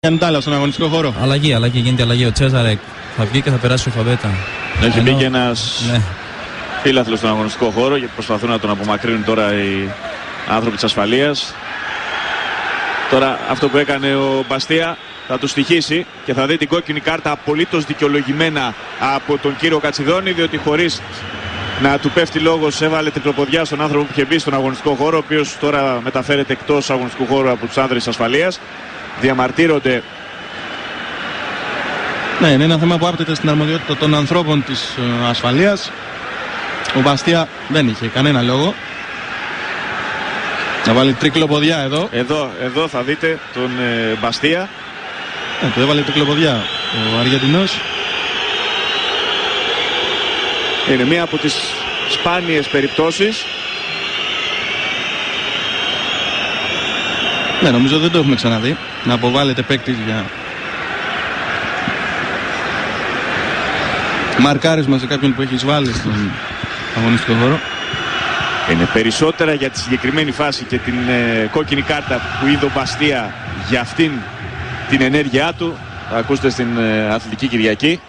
Αντάλλα στον αγωνιστικό χώρο. Γίνεται αλλαγή. Ο Τσέζαρε θα βγει και θα περάσει ο Φαβέτα. Έχει μπει και ένας φίλαθλος στον αγωνιστικό χώρο γιατί προσπαθούν να τον απομακρύνουν τώρα οι άνθρωποι της ασφαλείας. Τώρα αυτό που έκανε ο Μπαστία θα του στοιχήσει και θα δει την κόκκινη κάρτα απολύτως δικαιολογημένα από τον κύριο Κατσιδόνη, διότι χωρίς να του πέφτει λόγος έβαλε τριπλοποδιά στον άνθρωπο που είχε μπει στον αγωνιστικό χώρο, ο οποίος τώρα μεταφέρεται εκτός αγωνιστικού χώρου από τους άνδρες της ασφαλείας. Διαμαρτύρονται. Ναι, είναι ένα θέμα που άπτεται στην αρμοδιότητα των ανθρώπων της ασφαλείας. Ο Μπαστία δεν είχε κανένα λόγο να βάλει τρικλοποδιά εδώ. Εδώ θα δείτε τον Μπαστία. Του έβαλε τρικλοποδιά ο Αργεντινός. Είναι μία από τις σπάνιες περιπτώσεις. Ναι, νομίζω δεν το έχουμε ξαναδεί να αποβάλλεται παίκτης για μαρκάρισμα σε κάποιον που έχει εισβάλει στον αγωνιστικό χώρο. Είναι περισσότερα για τη συγκεκριμένη φάση και την κόκκινη κάρτα που είδε ο Μπαστία για αυτήν την ενέργειά του. Θα ακούσετε στην Αθλητική Κυριακή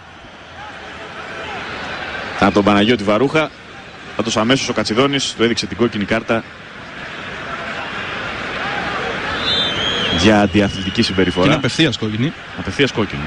από τον Παναγιώτη Βαρούχα. Πάντως αμέσως ο Κατσιδόνης του έδειξε την κόκκινη κάρτα για αντιαθλητική συμπεριφορά. Είναι απευθείας κόκκινη. Απευθείας κόκκινη.